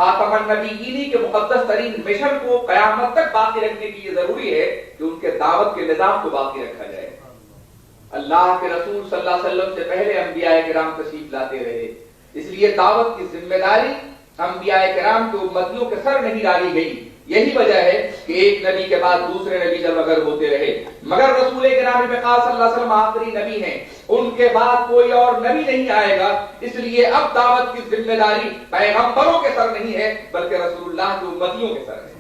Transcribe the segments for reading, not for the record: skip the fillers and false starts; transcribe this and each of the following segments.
خاتم النبیین کے مقدس ترین مشن کو قیامت تک باقی رکھنے کی یہ ضروری ہے کہ ان کے دعوت کے نظام کو باقی رکھا جائے۔ اللہ کے رسول صلی اللہ علیہ وسلم سے پہلے انبیاء کرام تشریف لاتے رہے، اس لیے دعوت کی ذمہ داری انبیاء کرام کے امتیوں کے سر نہیں ڈالی گئی۔ یہی وجہ ہے کہ ایک نبی کے بعد دوسرے نبی جب اگر ہوتے رہے، مگر رسول کرام پاک صلی اللہ علیہ وسلم آخری نبی ہیں، ان کے بعد کوئی اور نبی نہیں آئے گا، اس لیے اب دعوت کی ذمہ داری پیغمبروں کے سر نہیں ہے بلکہ رسول اللہ کے امتیوں کے سر ہے۔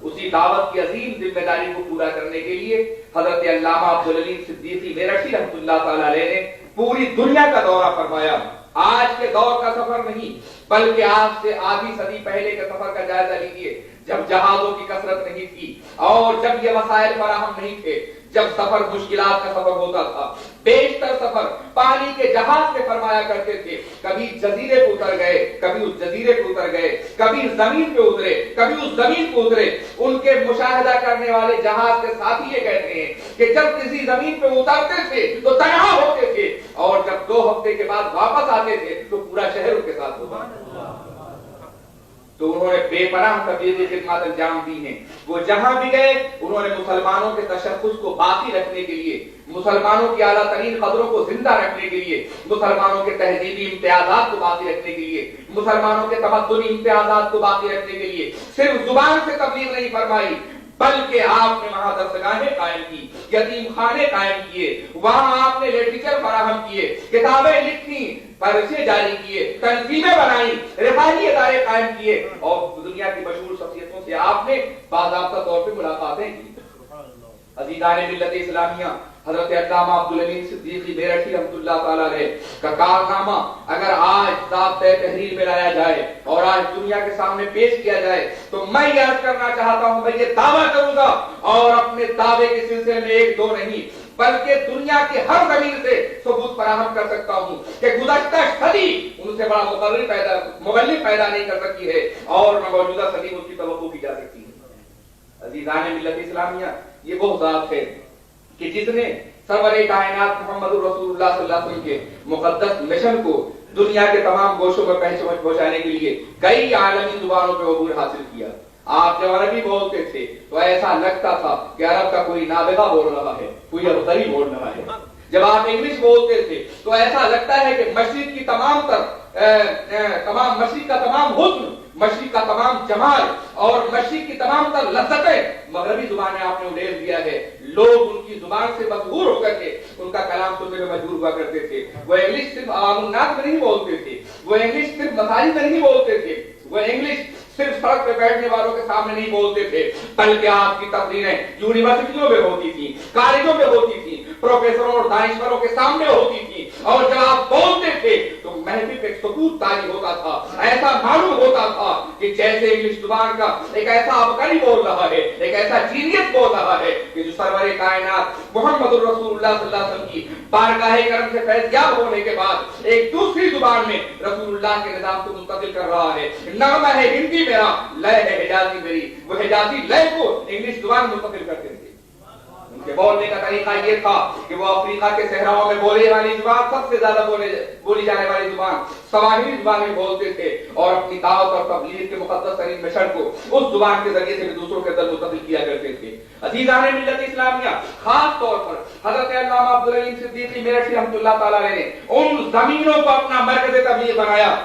اسی دعوت کی عظیم ذمہ داری کو پورا کرنے کے لیے حضرت علامہ عبدالعلیم صدیقی میرٹھی رحمۃ اللہ تعالی علیہ نے پوری دنیا کا دورہ فرمایا۔ آج کے دور کا سفر نہیں بلکہ آج سے آدھی صدی پہلے کے سفر کا جائزہ لیجیے، جب جہازوں کی کثرت نہیں تھی اور جب یہ وسائل فراہم نہیں تھے، جب سفر مشکلات کا سفر ہوتا تھا، بیشتر سفر پانی کے جہاز سے فرمایا کرتے تھے۔ کبھی جزیرے پہ اتر گئے، کبھی اس جزیرے پہ اتر گئے، کبھی زمین پہ اترے، کبھی اس زمین پہ اترے۔ ان کے مشاہدہ کرنے والے جہاز کے ساتھی یہ کہتے ہیں کہ جب کسی زمین پہ اترتے تھے تو تنہا ہوتے تھے، اور جب 2 ہفتے کے بعد واپس آتے تھے تو پورا شہر ان کے ساتھ ہوتا۔ تو انہوں نے بے پناہ تبلیغی خدمات انجام دی ہیں۔ وہ جہاں بھی گئے انہوں نے مسلمانوں کے تشخص کو باقی رکھنے کے لیے، مسلمانوں کی اعلیٰ ترین قدروں کو زندہ رکھنے کے لیے، مسلمانوں کے تہذیبی امتیازات کو باقی رکھنے کے لیے، مسلمانوں کے تمدنی امتیازات کو باقی رکھنے کے لیے صرف زبان سے تبلیغ نہیں فرمائی بلکہ آپ نے وہاں درسگاہیں قائم کی، یتیم خانے قائم کیے، وہاں آپ نے لٹریچر فراہم کیے، کتابیں لکھی، پرچے جاری کیے، تنظیمیں بنائی، رفاہی ادارے قائم کیے، اور دنیا کی مشہور شخصیتوں سے آپ نے باضابطہ طور پہ ملاقاتیں کی۔ عزیزان ملت اسلامیہ، حضرت علامہ عبدالعلیم صدیقی میرٹھی رحمۃ اللہ تعالی علیہ کا کارنامہ اگر آج ضابطۂ تحریر میں لایا جائے اور آج دنیا کے سامنے پیش کیا جائے تو میں یہ عرض کرنا چاہتا ہوں، میں یہ دعویٰ کروں گا اور اپنے دعوے کے سلسلے میں 1-2 نہیں بلکہ دنیا کی ہر زمین سے ثبوت فراہم کر سکتا ہوں کہ گزشتہ صدی ان سے بڑا مبلغ پیدا نہیں کر سکتی ہے اور نہ موجودہ صدی میں اس کی توقع کی جا سکتی ہے۔ عزیزان ملت اسلامیہ، یہ وہ ذات ہے کہ جس نے سرور کائنات محمد رسول اللہ صلی اللہ علیہ وسلم کے مقدس مشن کو دنیا کے تمام گوشوں پر پہنچانے کے لیے کئی عالمی زبانوں پہ عبور حاصل کیا۔ آپ جب عربی بولتے تھے تو ایسا لگتا تھا کہ عرب کا کوئی نابغہ بول رہا ہے، کوئی ابتری بول رہا ہے۔ جب آپ انگلش بولتے تھے تو ایسا لگتا ہے کہ مشرق کی مشرق کا تمام حسن، مشرق کا تمام جمال اور مشرق کی تمام تر لذتیں مغربی زبانیں آپ نے اڈیل دیا ہے۔ لوگ ان کی زبان سے مجبور ہو کر کے ان کا کلام سننے میں مجبور ہوا کرتے تھے۔ وہ انگلش صرف عوام الناس میں نہیں بولتے تھے، وہ انگلش صرف مساجد میں نہیں بولتے تھے، وہ انگلش صرف سڑک پہ بیٹھنے والوں کے سامنے نہیں بولتے تھے بلکہ آپ کی تقریریں یونیورسٹیوں میں ہوتی تھی، کالجوں میں ہوتی تھی، پروفیسروں اور دانشوروں کے سامنے ہوتی تھی، اور جب آپ بولتے تھے تو محفل پہ سکوت طاری ہوتا تھا۔ ایسا معلوم ہوتا تھا کہ جیسے انگلش زبان کا ایک ایسا عبقری بول رہا ہے، ایک ایسا جینیس بول رہا ہے کہ جو سرور کائنات محمد رسول اللہ صلی اللہ علیہ وسلم کی بارگاہ کرم سے فیضیاب ہونے کے بعد ایک دوسری زبان میں رسول اللہ کے نظام کو منتقل کر رہا ہے۔ نغمہ ہے ہندی میرا، لے ہے حجازی میری، وہ حجازی لے کو انگلش زبان منتقل کرتے تھے۔ ان کے بولنے کا طریقہ یہ تھا کہ وہ افریقہ کے صحراؤں میں بولے والی زبان، سب سے زیادہ بولی جانے والی زبان سواحلی زبان میں بولتے تھے، اور اپنی دعوت اور تبلیغ کے مقدس ترین مشن کو اس زبان کے ذریعے سے بھی دوسروں کے اندر منتقل کیا کرتے تھے۔ عزیزان ملت اسلامیہ، خاص طور پر حضرت علامہ عبدالعلیم صدیقی میرٹھی رحمۃ اللہ تعالی علیہ نے ان زمینوں کو اپنا مرکز تبلیغ بنایا،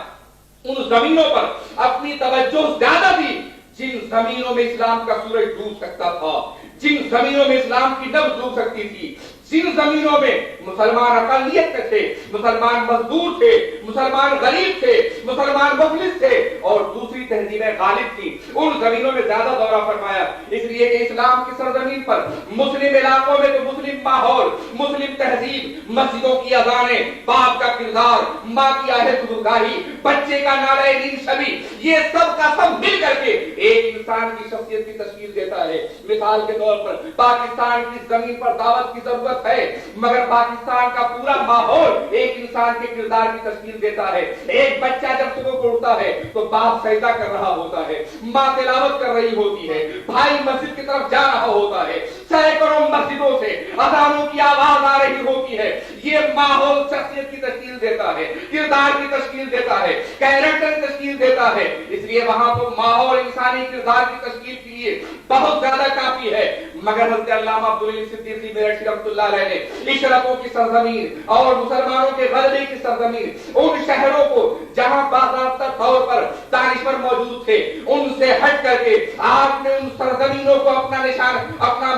ان زمینوں پر اپنی توجہ زیادہ دی جن زمینوں میں اسلام کا سورج ڈوب سکتا تھا، جن زمینوں میں اسلام کی نبض ڈوب سکتی تھی، جن زمینوں میں مسلمان اقلیت میں تھے، مسلمان مزدور تھے، مسلمان غریب تھے، مسلمان مفلس تھے اور دوسری تہذیبیں غالب تھی، ان زمینوں میں زیادہ دورہ فرمایا، اس لیے کہ اسلام کی سرزمین پر مسلم علاقوں میں تو مسلم ماحول، مسلم تہذیب، مسجدوں کی اذانیں، باپ کا کردار، ماں کی آہ حضورگاہی، بچے کا نعرہ دین شبی، یہ سب کا سب مل کر کے ایک انسان کی شخصیت کی تشکیل دیتا ہے۔ مثال کے طور پر پاکستان کی زمین پر دعوت کی ضرورت ہے، مگر پاکستان کا پورا ماحول ایک انسان کے کردار کی تشکیل دیتا ہے۔ ایک بچہ جب صبح کو اٹھتا ہے تو باپ سجدہ کر رہا ہوتا ہے، ماں माँ तिलावत कर रही होती है, भाई मस्जिद की तरफ जा रहा होता है, सैकड़ों मस्जिदों से अजानों की आवाज आ रही होती है। ये माहौल शख्सियत की तश्कील देता है, किरदार की तश्कील देता है, कैरेक्टर की तश्कील देता है। इसलिए वहां तो माहौल इंसानी किरदार की तश्कील के लिए बहुत ज्यादा काफी है। मगर हज़रत अल्लामा अब्दुल अलीम सिद्दीकी मेरठी रहमतुल्लाह अलैह ने इशरकों की सरजमीन और मुसलमानों के गलबे की सरजमीन, उन शहरों को जहां बाज़ाब्ता तौर पर दानिशवर मौजूद थे, उनसे हट करके आपने उन सरजमीनों को अपना निशान, अपना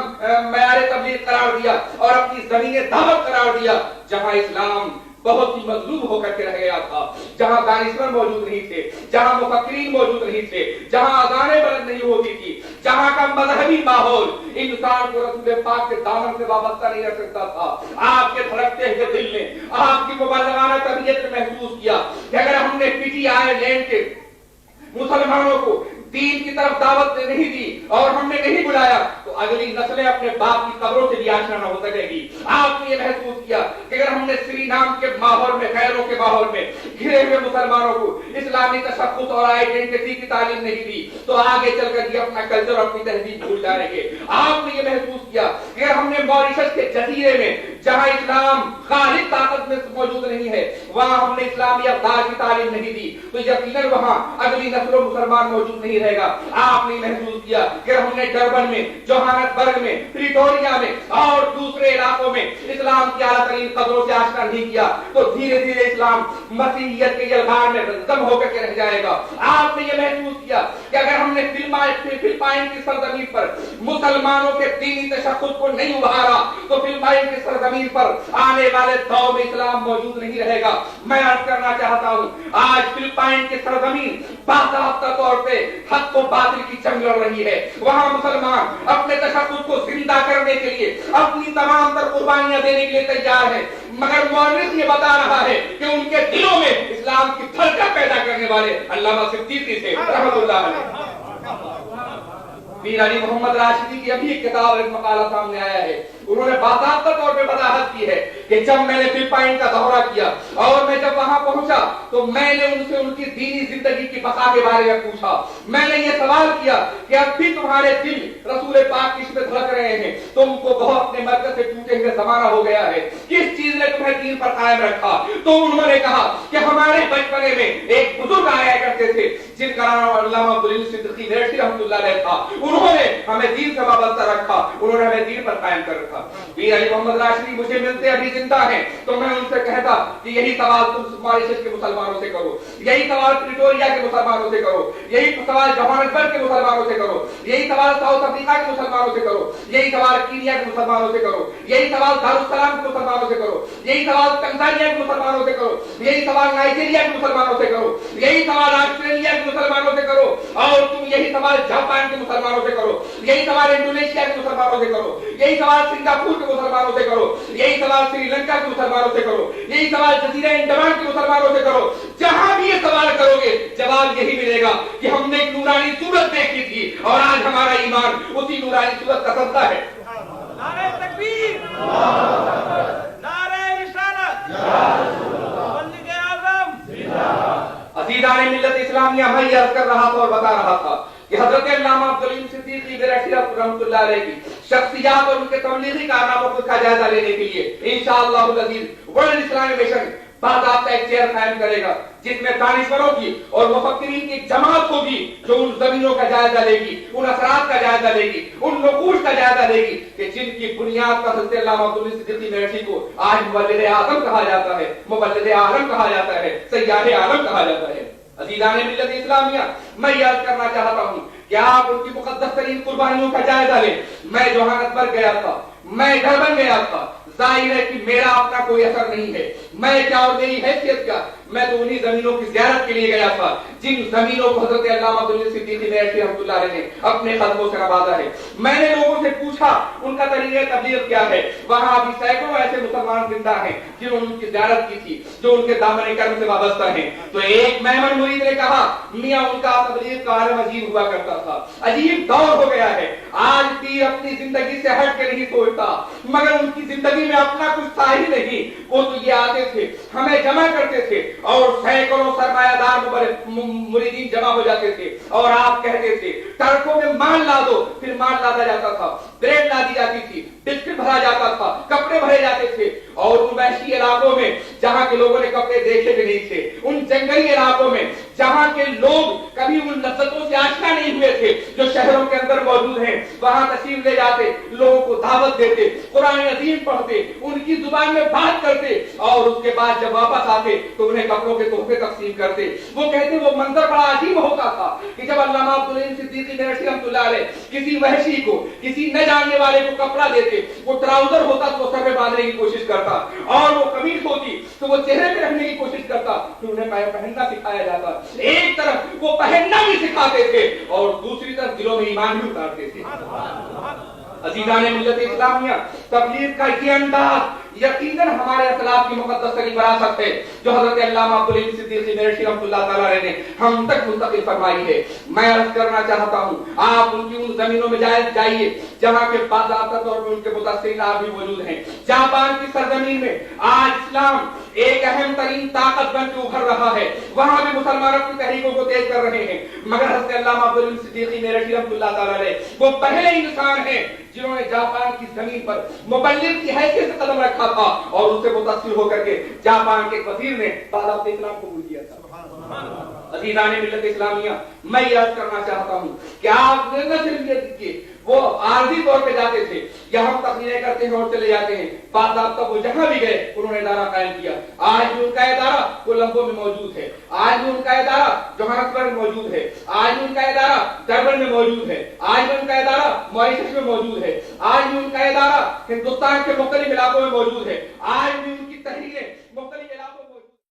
मयार तबलीग करार दिया और अपनी ज़मीन दावत करार दिया, जहां इस्लाम बहुत ही मजलूम होकर के रह गया था, जहां दानिशवर मौजूद नहीं थे, जहां मुफक्किरीन मौजूद नहीं थे, जहां अज़ानें बुलंद नहीं होती थी, जहां का मजहबी माहौल इंसान को रसूल पाक के दामन से वाबस्ता नहीं रख सकता था। आपके धड़कते हुए दिल ने आपकी मुबल्लिगाना तबीयत में महसूस किया कि अगर हमने पीटीआई लैंड के मुसलमानों को दीन की तरफ दावत नहीं दी और हमने नहीं बुलाया तो अगली नस्लें अपने बाप की कब्रों से भी आशना न हो सकेगी। आपने ये महसूस किया कि अगर हमने श्रीनाम के माहौल में, खैरों के माहौल में घिरे हुए मुसलमानों को इस्लामी तशक्कुस और आइडेंटिटी की तालीम नहीं दी तो आगे चलकर ये अपना कल्चर और अपनी तहजीब भूल जाएंगे। आपने ये महसूस किया कि अगर हमने मॉरिशस के जजीरे में, जहां इस्लाम गालिब ताकत में मौजूद नहीं है, वहां हमने इस्लामी अवतार की तालीम नहीं दी तो यकीनन वहां अगली नस्लों मुसलमान मौजूद नहीं रहेगा। आपने महसूस किया कि हमने डरबन में, जोहान्सबर्ग में, प्रिटोरिया में और दूसरे इलाकों में इस्लाम की आला तरीन कदरों से आशना नहीं किया तो धीरे धीरे इस्लाम मसीहियत के यलगार में दम होकर के रह जाएगा। आपने ये महसूस किया कि अगर हमने फिलिपाइन की सरजमीन पर मुसलमानों के दीनी तशक्कुस को नहीं उभारा तो फिलिपाइन की सरजमीन पर आने वाले दौर में इस्लाम मौजूद नहीं रहेगा। मैं अर्ज करना चाहता हूं, आज फिलिपाइन की सरजमीन बाकायदा तौर पे हक को बातिल की जंग लड़ रही है। वहां मुसलमान अपने तशक्कुस को जिंदा करने के लिए अपनी तमाम तर कुर्बानियां देने के लिए तैयार है, मगर मौलिस ये बता रहा है कि उनके दिलों में इस्लाम की धड़कन पैदा करने वाले अल्लामा सिद्दीकी थे रहमतुल्लाह अलैह। मीर अली मोहम्मद राशिदी की अभी एक किताब, एक मकाला सामने आया है, उन्होंने बाकायदा तौर पे वजाहत की है कि जब मैंने फिलिपाइन का दौरा किया और मैं जब वहां पहुंचा तो मैंने उनसे उनकी दीनी जिंदगी की बका के बारे में पूछा। मैंने ये सवाल किया कि अब भी तुम्हारे दिल रसूल पाक की में धड़क रहे हैं, तुमको बहुत अपने मरकज से टूटे हुए जमाना हो गया है, किस चीज ने तुम्हें दीन पर कायम रखा? तो उन्होंने कहा कि हमारे बचपने में एक बुजुर्ग आया करते थे जिनका नाम अल्लामा अब्दुल अलीम सिद्दीकी मेरठी रहमतुल्लाह अलैह था। उन्होंने हमें दीन से वाबस्ता रखा, उन्होंने हमें दीन पर कायम कर रखा। मीर अली मोहम्मद राशिदी मुझे मिलते अभी जिंदा हैं तो मैं उनसे कहता कि यही सवाल तुम मॉरिशस के मुसलमानों से करो, यही सवाल प्रिटोरिया के मुसलमानों से करो, यही सवाल जोहान्सबर्ग के मुसलमानों से करो, यही सवाल साउथ अफ्रीका के मुसलमानों से करो, यही सवाल कीनिया के मुसलमानों से करो, यही सवाल दारुस्सलाम के मुसलमानों से करो, यही सवाल तंजानिया के मुसलमानों से करो, यही सवाल नाइजीरिया के मुसलमानों से करो, यही सवाल ऑस्ट्रेलिया के मुसलमानों से करो और तुम यही सवाल जापान के मुसलमानों से करो, यही सवाल इंडोनेशिया के मुसलमानों से करो, यही सवाल सिंगापुर के मुसलमानों से करो, यही सवाल श्रीलंका के मुसलमानों से करो, यही सवाल जजीरा अंडमान के मुसलमानों से करो। जहां भी ये सवाल करोगे जवाब यही मिलेगा कि हमने एक नूरानी सूरत देखी थी और आज हमारा ईमान उसी नूरानी सूरत का सजदा है। नारे तकबीर, नारे रिसालत, बंदे आज़म जिंदाबाद। अज़ीज़ान मिल्लत इस्लामिया, मैं ये अर्ज कर रहा था और बता रहा था कि हज़रत अल्लामा अब्दुल अलीम सिद्दीकी मेरठी रहमतुल्लाह अलैह की शख्सियत और उनके तबलीगी कारनामों का जायजा लेने के लिए इंशाअल्लाह अज़ीज़ वर्ल्ड इस्लामिक मिशन बाकायदा एक चेयर कायम करेगा जिसमें दानिशवरों की और मुफक्किरीन की जमात होगी जो उन जमीनों का जायजा लेगी, उन असरात का जायजा लेगी, उन नकूश का जायजा लेगी कि जिनकी बुनियाद पर हज़रत अल्लामा अब्दुल अलीम सिद्दीकी मेरठी को आज मुबल्लिग़ आज़म कहा जाता है, मुबल्लिग़ आलम कहा जाता है, सय्याद आलम कहा जाता है। अज़ीज़ान मिल्लत इस्लामिया, मैं याद करना चाहता हूं कि आप उनकी मुक़द्दस तरीन कुर्बानियों का जायजा लें। मैं जोहान्सबर्ग गया था, मैं डरबन गया था, जाहिर है कि मेरा अपना कोई असर नहीं है, मैं क्या और मेरी हैसियत क्या, मैं तो उन्हीं जमीनों की ज़ियारत के लिए गया था जिन जमीनों को हज़रत अल्लामा अब्दुल अलीम सिद्दीकी मेरठी रहमतुल्लाह अलैह ने अपने कदमों से नवाजा है। मैंने लोगों से पूछा उनका तरीक़े तबलीग क्या है। वहां अभी सैकड़ों ऐसे मुसलमान जिंदा हैं जिन्होंने उनकी ज़ियारत की थी, जो उनके दामन कर्म से वाबस्ता हैं। तो एक मेहमान मुरीद ने कहा, मियां उनका तबलीग का आलम अजीब हुआ करता था, अजीब दौर हो गया है, आज पीर अपनी जिंदगी से हट के नहीं सोचता, मगर उनकी जिंदगी में अपना कुछ था ही नहीं। वो तो ये आते थे, हमें जमा करते थे اور सैकड़ों सरमायादार मुरीदीन जमा हो जाते थे और आप कहते थे ट्रकों में माल ला दो, फिर माल लादा जाता था, ब्रेड ला दी जाती थी, बिस्किट भरा जाता था, कपड़े भरे जाते थे। और उन वैसी इलाकों में जहां के लोगों ने कपड़े देखे भी नहीं थे, उन जंगली इलाकों में जहां के लोग कभी उन लज्जतों से आशना नहीं हुए थे जो शहरों के अंदर मौजूद हैं, वहां तशरीफ ले जाते, लोगों को दावत देते, कुरान अजीम पढ़ते, उनकी जुबान में बात करते और उसके बाद जब वापस आते तो उन्हें कपड़ों के तोहफे तकसीम करते। वो कहते वो मंजर बड़ा अजीब होता था कि जब अल्लामा अब्दुल अजीज सिद्दीकी मेरठी रहमतुल्लाह अलैह किसी वहशी को, किसी न जानने वाले को कपड़ा देते, वो ट्राउजर होता तो वो सर पे बांधने की कोशिश करता और वो कमीज होती तो वो चेहरे पे रखने की कोशिश करता, फिर उन्हें पहनना सिखाया जाता। एक तरफ वो पहनना भी सिखाते थे और दूसरी तरफ दिलों में ईमान भी उतारते थे। अजीज़ान मिल्लत इस्लामिया, तबलीग का ये अंदाज यकीनन हमारे अखलाक की मुक़द्दस तरीन विरासत है जो हज़रत अल्लामा अब्दुल अजीज सिद्दीकी मेरठी रहमतुल्लाह तआला अलैह ने हम तक मुंतकिल फरमाई है। मैं अर्ज करना चाहता हूँ, आप उनकी उन जमीनों में जाइए जहाँ के बाज़ाब्ता तौर पर उनके मुतस्सिरीन आप भी मौजूद हैं। जापान की सरजमीन में आज इस्लाम एक अहम तरीन ताकत बन के उभर रहा है, वहां भी मुसलमानों की तहरीकों को तेज कर रहे हैं। मगर हज़रत अल्लामा अब्दुल अजीज सिद्दीकी मेरठी रहमतुल्लाह तआला अलैह वो पहले इंसान हैं जिन्होंने जापान की जमीन पर मुबल्लिग की हैसियत से कदम रखा था और उससे मुतासिर होकर के जापान के वजीर ने बाज़ाब्ता इस्लाम कबूल किया था। अज़ीज़ान मिल्लत इस्लामिया, मैं ये अर्ज करना चाहता हूँ कि आप न सिर्फ ये देखिए वो आर्जी तौर पे जाते थे, यहाँ तकरीरें करते हैं और चले जाते हैं, बाज़ाब्ता वो जहाँ भी गए उन्होंने इदारा कायम किया। आज भी उनका इदारा कोलंबो में मौजूद है, आज भी उनका इदारा जोहान्सबर्ग में मौजूद है, आज भी उनका इदारा डरबन में मौजूद है, आज भी उनका इदारा मॉरिशस में मौजूद है, आज भी उनका इदारा हिंदुस्तान के मुख्तलिफ इलाकों में मौजूद है, आज भी उनकी तहरीरें मुख्तलिफ